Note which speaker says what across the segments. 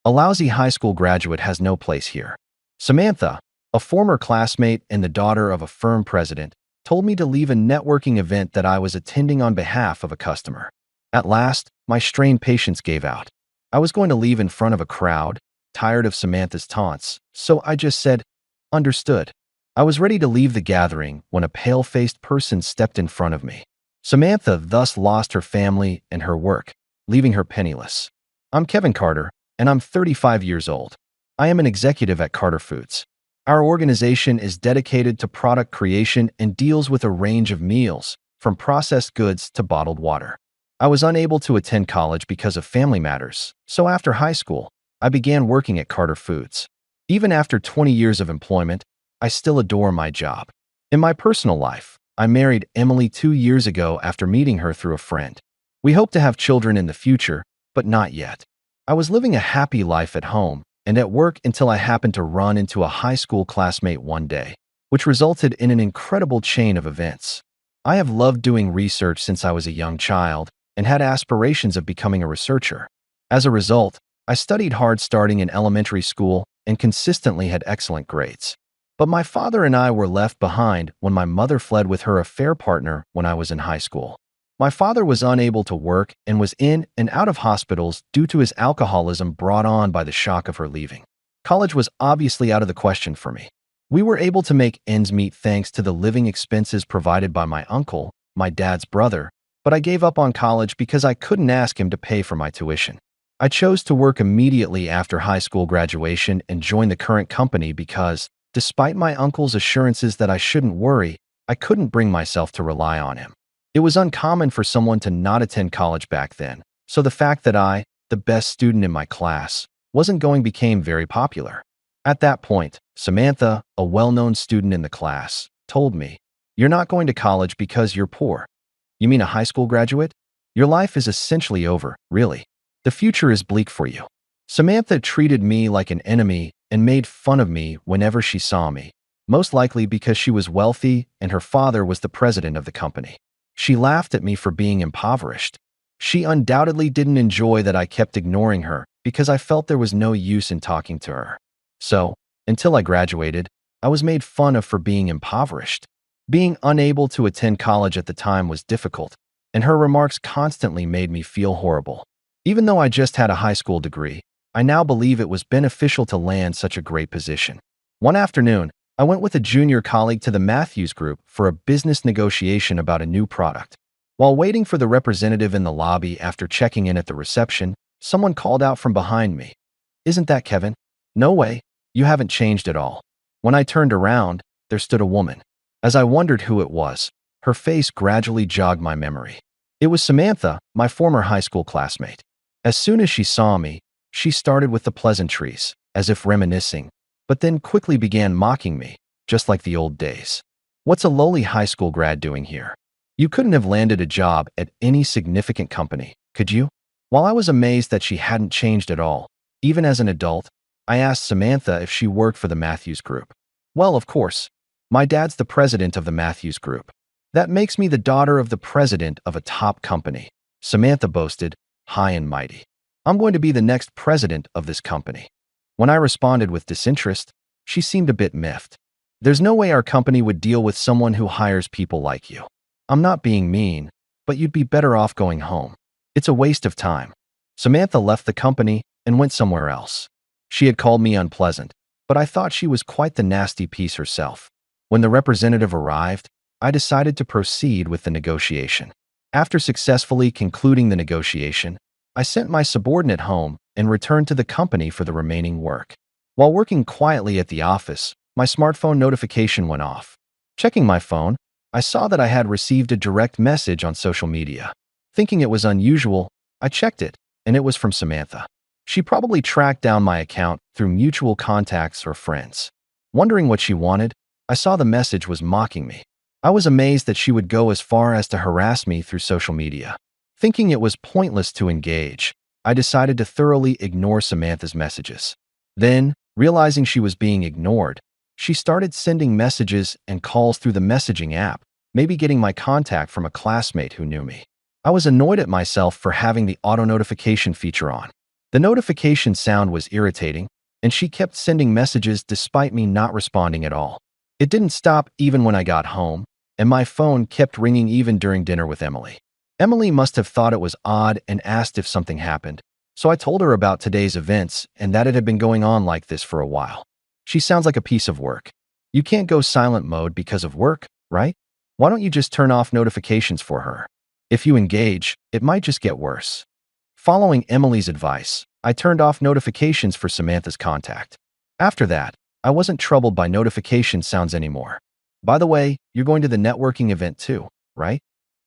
Speaker 1: A lousy high school graduate has no place here. Samantha, a former classmate and the daughter of a firm president, told me to leave a networking event that I was attending on behalf of a customer. At last, my strained patience gave out. I was going to leave in front of a crowd, tired of Samantha's taunts, so I just said, "Understood." I was ready to leave the gathering when a pale-faced person stepped in front of me. Samantha thus lost her family and her work, leaving her penniless. "I'm Kevin Carter, and I'm 35 years old. I am an executive at Carter Foods. Our organization is dedicated to product creation and deals with a range of meals, from processed goods to bottled water. I was unable to attend college because of family matters, so after high school, I began working at Carter Foods. Even after 20 years of employment, I still adore my job. In my personal life, I married Emily 2 years ago after meeting her through a friend. We hope to have children in the future, but not yet. I was living a happy life at home and at work until I happened to run into a high school classmate one day, which resulted in an incredible chain of events. I have loved doing research since I was a young child and had aspirations of becoming a researcher. As a result, I studied hard starting in elementary school and consistently had excellent grades. But my father and I were left behind when my mother fled with her affair partner when I was in high school. My father was unable to work and was in and out of hospitals due to his alcoholism brought on by the shock of her leaving. College was obviously out of the question for me. We were able to make ends meet thanks to the living expenses provided by my uncle, my dad's brother, but I gave up on college because I couldn't ask him to pay for my tuition. I chose to work immediately after high school graduation and join the current company because, despite my uncle's assurances that I shouldn't worry, I couldn't bring myself to rely on him. It was uncommon for someone to not attend college back then, so the fact that I, the best student in my class, wasn't going became very popular. At that point, Samantha, a well-known student in the class, told me, "You're not going to college because you're poor." "You mean a high school graduate? Your life is essentially over, really. The future is bleak for you." Samantha treated me like an enemy and made fun of me whenever she saw me, most likely because she was wealthy and her father was the president of the company. She laughed at me for being impoverished. She undoubtedly didn't enjoy that I kept ignoring her because I felt there was no use in talking to her. So, until I graduated, I was made fun of for being impoverished. Being unable to attend college at the time was difficult, and her remarks constantly made me feel horrible. Even though I just had a high school degree, I now believe it was beneficial to land such a great position. One afternoon, I went with a junior colleague to the Matthews Group for a business negotiation about a new product. While waiting for the representative in the lobby after checking in at the reception, someone called out from behind me, "Isn't that Kevin?" "No way. You haven't changed at all." When I turned around, there stood a woman. As I wondered who it was, her face gradually jogged my memory. It was Samantha, my former high school classmate. As soon as she saw me, she started with the pleasantries, as if reminiscing, but then quickly began mocking me, just like the old days. "What's a lowly high school grad doing here? You couldn't have landed a job at any significant company, could you?" While I was amazed that she hadn't changed at all, even as an adult, I asked Samantha if she worked for the Matthews Group. "Well, of course. My dad's the president of the Matthews Group. That makes me the daughter of the president of a top company," Samantha boasted, high and mighty. "I'm going to be the next president of this company." When I responded with disinterest, she seemed a bit miffed. "There's no way our company would deal with someone who hires people like you. I'm not being mean, but you'd be better off going home. It's a waste of time." Samantha left the company and went somewhere else. She had called me unpleasant, but I thought she was quite the nasty piece herself. When the representative arrived, I decided to proceed with the negotiation. After successfully concluding the negotiation, I sent my subordinate home and returned to the company for the remaining work. While working quietly at the office, my smartphone notification went off. Checking my phone, I saw that I had received a direct message on social media. Thinking it was unusual, I checked it, and it was from Samantha. She probably tracked down my account through mutual contacts or friends. Wondering what she wanted, I saw the message was mocking me. I was amazed that she would go as far as to harass me through social media. Thinking it was pointless to engage, I decided to thoroughly ignore Samantha's messages. Then, realizing she was being ignored, she started sending messages and calls through the messaging app, maybe getting my contact from a classmate who knew me. I was annoyed at myself for having the auto notification feature on. The notification sound was irritating, and she kept sending messages despite me not responding at all. It didn't stop even when I got home, and my phone kept ringing even during dinner with Emily. Emily must have thought it was odd and asked if something happened, so I told her about today's events and that it had been going on like this for a while. She sounds like a piece of work. You can't go silent mode because of work, right? Why don't you just turn off notifications for her? If you engage, it might just get worse. Following Emily's advice, I turned off notifications for Samantha's contact. After that, I wasn't troubled by notification sounds anymore. By the way, you're going to the networking event too, right?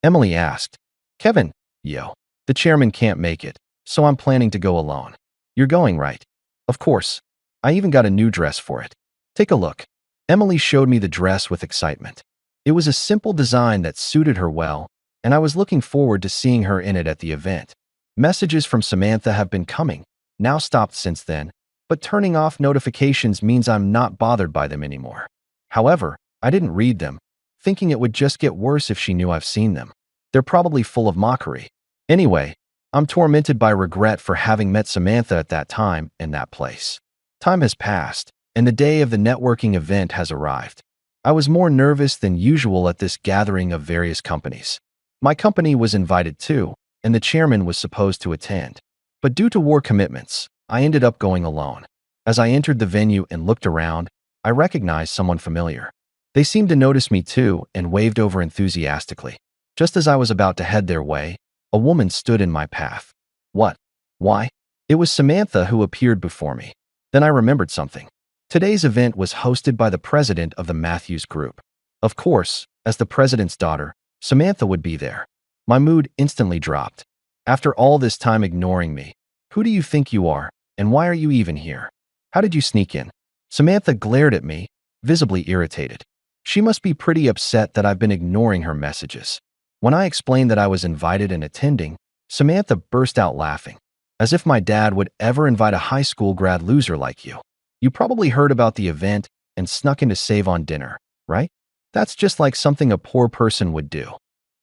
Speaker 1: Emily asked. Kevin, yo. The chairman can't make it, so I'm planning to go alone. You're going, right? Of course. I even got a new dress for it. Take a look. Emily showed me the dress with excitement. It was a simple design that suited her well, and I was looking forward to seeing her in it at the event. Messages from Samantha have been coming, now stopped since then, but turning off notifications means I'm not bothered by them anymore. However, I didn't read them, thinking it would just get worse if she knew I've seen them. They're probably full of mockery. Anyway, I'm tormented by regret for having met Samantha at that time and that place. Time has passed, and the day of the networking event has arrived. I was more nervous than usual at this gathering of various companies. My company was invited too, and the chairman was supposed to attend. But due to war commitments, I ended up going alone. As I entered the venue and looked around, I recognized someone familiar. They seemed to notice me too and waved over enthusiastically. Just as I was about to head their way, a woman stood in my path. What? Why? It was Samantha who appeared before me. Then I remembered something. Today's event was hosted by the president of the Matthews Group. Of course, as the president's daughter, Samantha would be there. My mood instantly dropped. After all this time ignoring me, who do you think you are, and why are you even here? How did you sneak in? Samantha glared at me, visibly irritated. She must be pretty upset that I've been ignoring her messages. When I explained that I was invited and attending, Samantha burst out laughing, as if my dad would ever invite a high school grad loser like you. You probably heard about the event and snuck in to save on dinner, right? That's just like something a poor person would do.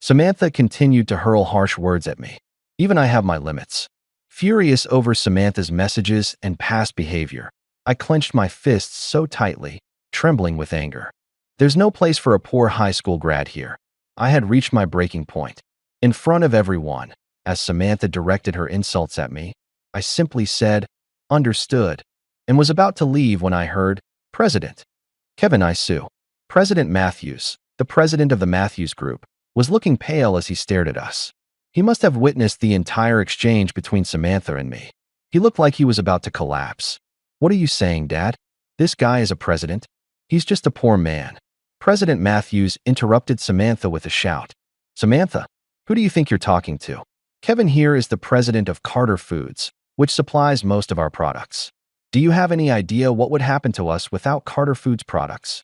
Speaker 1: Samantha continued to hurl harsh words at me. Even I have my limits. Furious over Samantha's messages and past behavior, I clenched my fists so tightly, trembling with anger. There's no place for a poor high school grad here. I had reached my breaking point. In front of everyone, as Samantha directed her insults at me, I simply said, "Understood," and was about to leave when I heard, "President." Kevin I Sue. President Matthews, the president of the Matthews Group, was looking pale as he stared at us. He must have witnessed the entire exchange between Samantha and me. He looked like he was about to collapse. What are you saying, Dad? This guy is a president? He's just a poor man. President Matthews interrupted Samantha with a shout. Samantha, who do you think you're talking to? Kevin here is the president of Carter Foods, which supplies most of our products. Do you have any idea what would happen to us without Carter Foods products?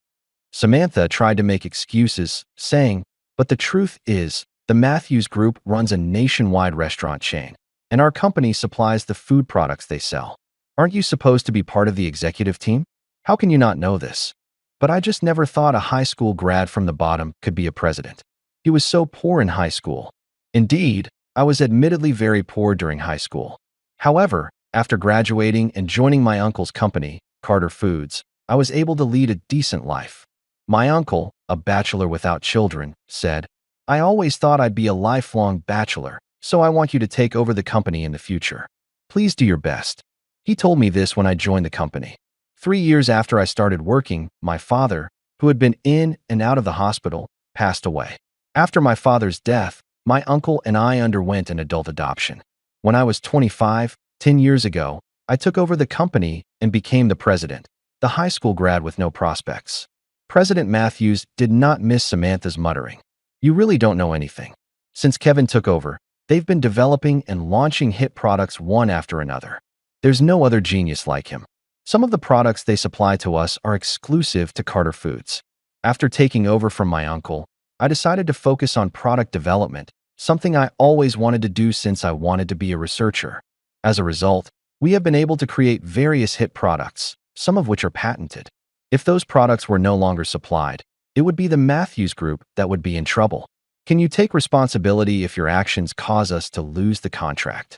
Speaker 1: Samantha tried to make excuses, saying, but the truth is, the Matthews Group runs a nationwide restaurant chain, and our company supplies the food products they sell. Aren't you supposed to be part of the executive team? How can you not know this? But I just never thought a high school grad from the bottom could be a president. He was so poor in high school. Indeed, I was admittedly very poor during high school. However, after graduating and joining my uncle's company, Carter Foods, I was able to lead a decent life. My uncle, a bachelor without children, said, I always thought I'd be a lifelong bachelor, so I want you to take over the company in the future. Please do your best. He told me this when I joined the company. 3 years after I started working, my father, who had been in and out of the hospital, passed away. After my father's death, my uncle and I underwent an adult adoption. When I was 25, 10 years ago, I took over the company and became the president, the high school grad with no prospects. President Matthews did not miss Samantha's muttering. You really don't know anything. Since Kevin took over, they've been developing and launching hit products one after another. There's no other genius like him. Some of the products they supply to us are exclusive to Carter Foods. After taking over from my uncle, I decided to focus on product development, something I always wanted to do since I wanted to be a researcher. As a result, we have been able to create various hit products, some of which are patented. If those products were no longer supplied, it would be the Matthews Group that would be in trouble. Can you take responsibility if your actions cause us to lose the contract?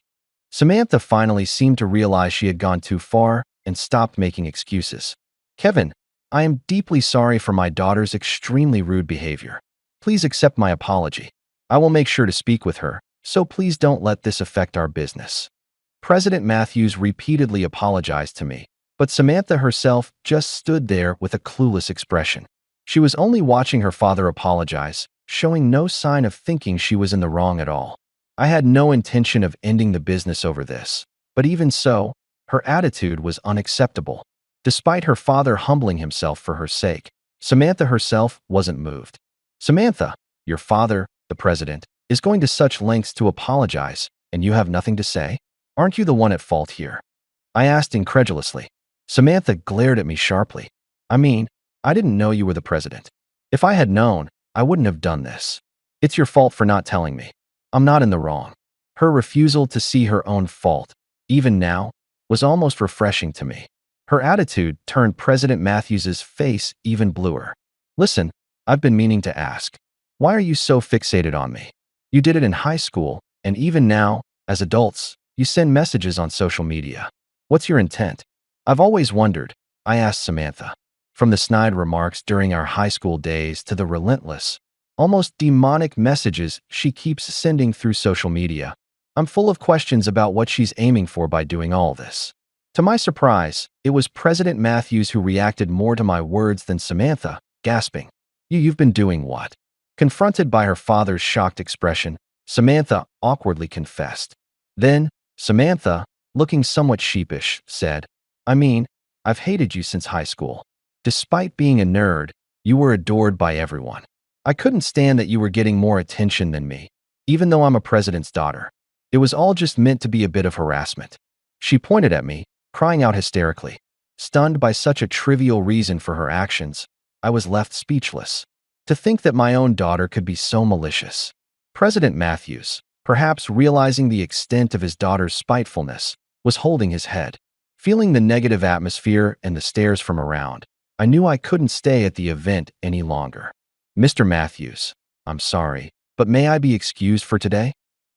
Speaker 1: Samantha finally seemed to realize she had gone too far and stopped making excuses. Kevin, I am deeply sorry for my daughter's extremely rude behavior. Please accept my apology. I will make sure to speak with her, so please don't let this affect our business. President Matthews repeatedly apologized to me, but Samantha herself just stood there with a clueless expression. She was only watching her father apologize, showing no sign of thinking she was in the wrong at all. I had no intention of ending the business over this, but even so, her attitude was unacceptable. Despite her father humbling himself for her sake, Samantha herself wasn't moved. Samantha, your father, the president, is going to such lengths to apologize, and you have nothing to say? Aren't you the one at fault here? I asked incredulously. Samantha glared at me sharply. I mean, I didn't know you were the president. If I had known, I wouldn't have done this. It's your fault for not telling me. I'm not in the wrong. Her refusal to see her own fault, even now, was almost refreshing to me. Her attitude turned President Matthews's face even bluer. Listen, I've been meaning to ask. Why are you so fixated on me? You did it in high school, and even now, as adults, you send messages on social media. What's your intent? I've always wondered, I asked Samantha. From the snide remarks during our high school days to the relentless, almost demonic messages she keeps sending through social media, I'm full of questions about what she's aiming for by doing all this. To my surprise, it was President Matthews who reacted more to my words than Samantha, gasping, You've been doing what? Confronted by her father's shocked expression, Samantha awkwardly confessed. Then, Samantha, looking somewhat sheepish, said, I mean, I've hated you since high school. Despite being a nerd, you were adored by everyone. I couldn't stand that you were getting more attention than me, even though I'm a president's daughter. It was all just meant to be a bit of harassment. She pointed at me, crying out hysterically. Stunned by such a trivial reason for her actions, I was left speechless. To think that my own daughter could be so malicious. President Matthews, perhaps realizing the extent of his daughter's spitefulness, was holding his head. Feeling the negative atmosphere and the stares from around, I knew I couldn't stay at the event any longer. Mr. Matthews, I'm sorry, but may I be excused for today?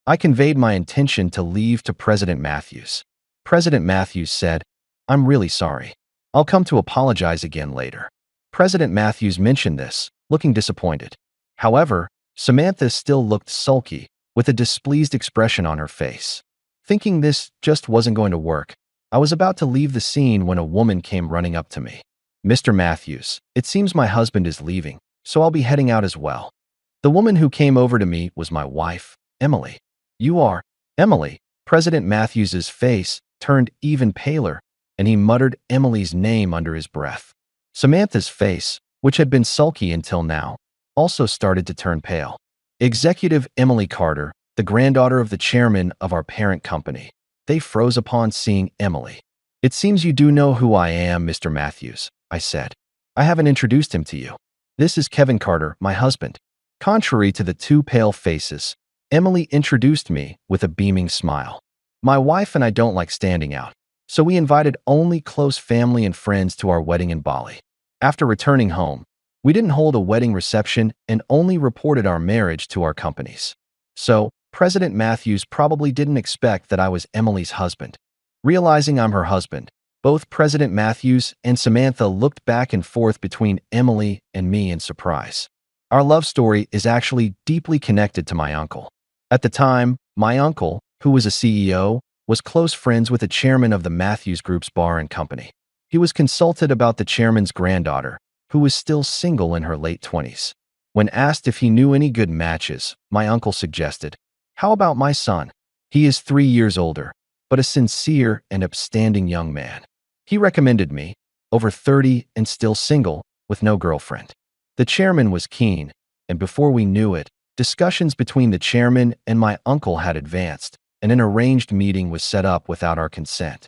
Speaker 1: I conveyed my intention to leave to President Matthews. President Matthews said, I'm really sorry. I'll come to apologize again later. President Matthews mentioned this, looking disappointed. However, Samantha still looked sulky, with a displeased expression on her face. Thinking this just wasn't going to work, I was about to leave the scene when a woman came running up to me. Mr. Matthews, it seems my husband is leaving, so I'll be heading out as well. The woman who came over to me was my wife, Emily. You are, Emily. President Matthews's face turned even paler, and he muttered Emily's name under his breath. Samantha's face, which had been sulky until now, also started to turn pale. Executive Emily Carter, the granddaughter of the chairman of our parent company. They froze upon seeing Emily. It seems you do know who I am, Mr. Matthews, I said. I haven't introduced him to you. This is Kevin Carter, my husband. Contrary to the two pale faces, Emily introduced me with a beaming smile. My wife and I don't like standing out, so we invited only close family and friends to our wedding in Bali. After returning home, we didn't hold a wedding reception and only reported our marriage to our companies. So, President Matthews probably didn't expect that I was Emily's husband. Realizing I'm her husband, both President Matthews and Samantha looked back and forth between Emily and me in surprise. Our love story is actually deeply connected to my uncle. At the time, my uncle, who was a CEO, was close friends with the chairman of the Matthews Group's bar and company. He was consulted about the chairman's granddaughter, who was still single in her late 20s. When asked if he knew any good matches, my uncle suggested, How about my son? He is 3 years older, but a sincere and upstanding young man. He recommended me, over 30 and still single, with no girlfriend. The chairman was keen, and before we knew it, discussions between the chairman and my uncle had advanced, and an arranged meeting was set up without our consent.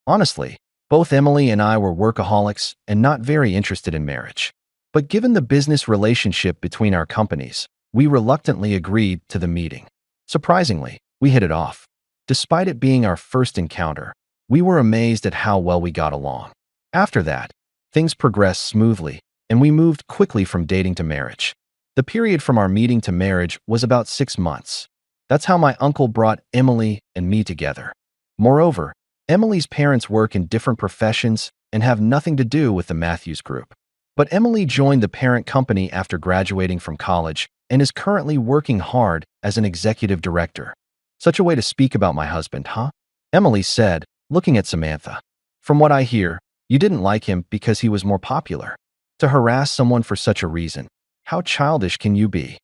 Speaker 1: Honestly, both Emily and I were workaholics and not very interested in marriage. But given the business relationship between our companies, we reluctantly agreed to the meeting. Surprisingly, we hit it off. Despite it being our first encounter, we were amazed at how well we got along. After that, things progressed smoothly, and we moved quickly from dating to marriage. The period from our meeting to marriage was about 6 months. That's how my uncle brought Emily and me together. Moreover, Emily's parents work in different professions and have nothing to do with the Matthews Group. But Emily joined the parent company after graduating from college and is currently working hard as an executive director. Such a way to speak about my husband, huh? Emily said, looking at Samantha. From what I hear, you didn't like him because he was more popular. To harass someone for such a reason, how childish can you be?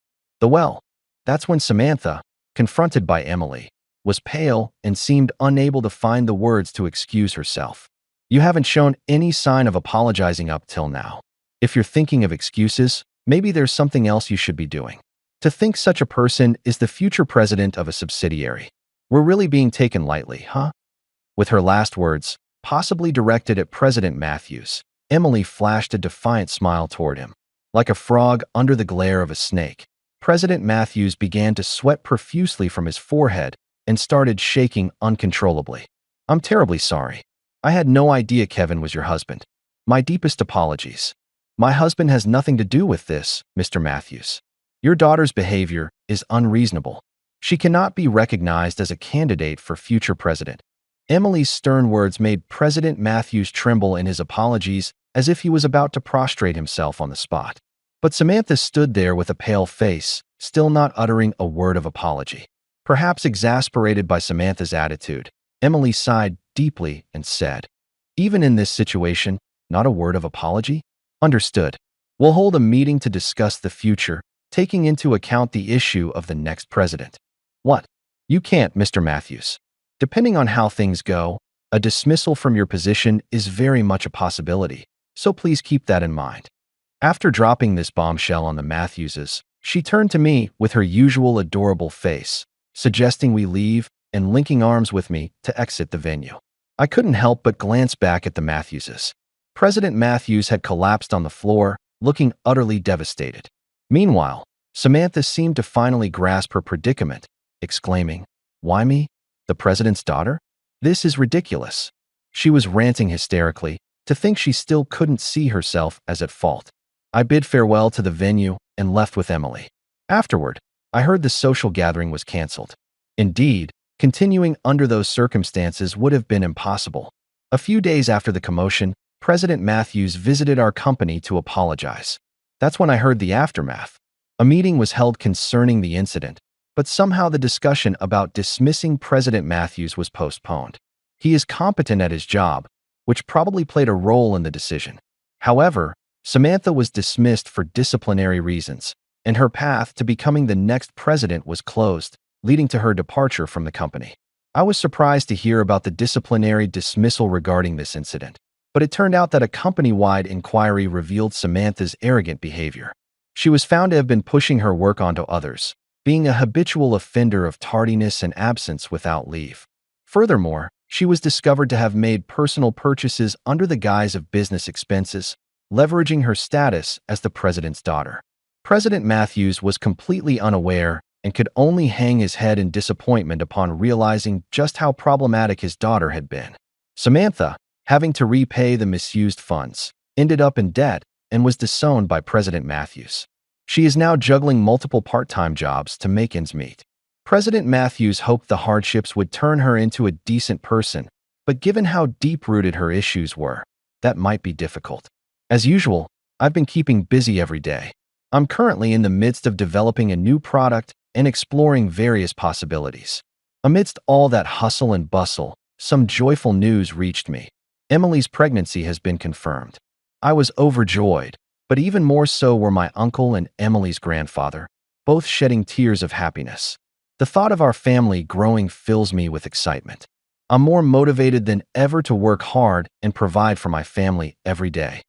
Speaker 1: That's when Samantha, confronted by Emily, was pale and seemed unable to find the words to excuse herself. You haven't shown any sign of apologizing up till now. If you're thinking of excuses, maybe there's something else you should be doing. To think such a person is the future president of a subsidiary. We're really being taken lightly, huh? With her last words, possibly directed at President Matthews, Emily flashed a defiant smile toward him. Like a frog under the glare of a snake, President Matthews began to sweat profusely from his forehead and started shaking uncontrollably. I'm terribly sorry. I had no idea Kevin was your husband. My deepest apologies. My husband has nothing to do with this, Mr. Matthews. Your daughter's behavior is unreasonable. She cannot be recognized as a candidate for future president. Emily's stern words made President Matthews tremble in his apologies as if he was about to prostrate himself on the spot. But Samantha stood there with a pale face, still not uttering a word of apology. Perhaps exasperated by Samantha's attitude, Emily sighed deeply and said, "Even in this situation, not a word of apology? Understood. We'll hold a meeting to discuss the future, taking into account the issue of the next president." What? You can't, Mr. Matthews. Depending on how things go, a dismissal from your position is very much a possibility, so please keep that in mind. After dropping this bombshell on the Matthewses, she turned to me with her usual adorable face, suggesting we leave and linking arms with me to exit the venue. I couldn't help but glance back at the Matthewses. President Matthews had collapsed on the floor, looking utterly devastated. Meanwhile, Samantha seemed to finally grasp her predicament, exclaiming, "Why me? The president's daughter? This is ridiculous." She was ranting hysterically, to think she still couldn't see herself as at fault. I bid farewell to the venue and left with Emily. Afterward, I heard the social gathering was canceled. Indeed, continuing under those circumstances would have been impossible. A few days after the commotion, President Matthews visited our company to apologize. That's when I heard the aftermath. A meeting was held concerning the incident, but somehow the discussion about dismissing President Matthews was postponed. He is competent at his job, which probably played a role in the decision. However, Samantha was dismissed for disciplinary reasons, and her path to becoming the next president was closed, leading to her departure from the company. I was surprised to hear about the disciplinary dismissal regarding this incident, but it turned out that a company-wide inquiry revealed Samantha's arrogant behavior. She was found to have been pushing her work onto others, being a habitual offender of tardiness and absence without leave. Furthermore, she was discovered to have made personal purchases under the guise of business expenses, leveraging her status as the president's daughter. President Matthews was completely unaware and could only hang his head in disappointment upon realizing just how problematic his daughter had been. Samantha, having to repay the misused funds, ended up in debt and was disowned by President Matthews. She is now juggling multiple part-time jobs to make ends meet. President Matthews hoped the hardships would turn her into a decent person, but given how deep-rooted her issues were, that might be difficult. As usual, I've been keeping busy every day. I'm currently in the midst of developing a new product and exploring various possibilities. Amidst all that hustle and bustle, some joyful news reached me. Emily's pregnancy has been confirmed. I was overjoyed, but even more so were my uncle and Emily's grandfather, both shedding tears of happiness. The thought of our family growing fills me with excitement. I'm more motivated than ever to work hard and provide for my family every day.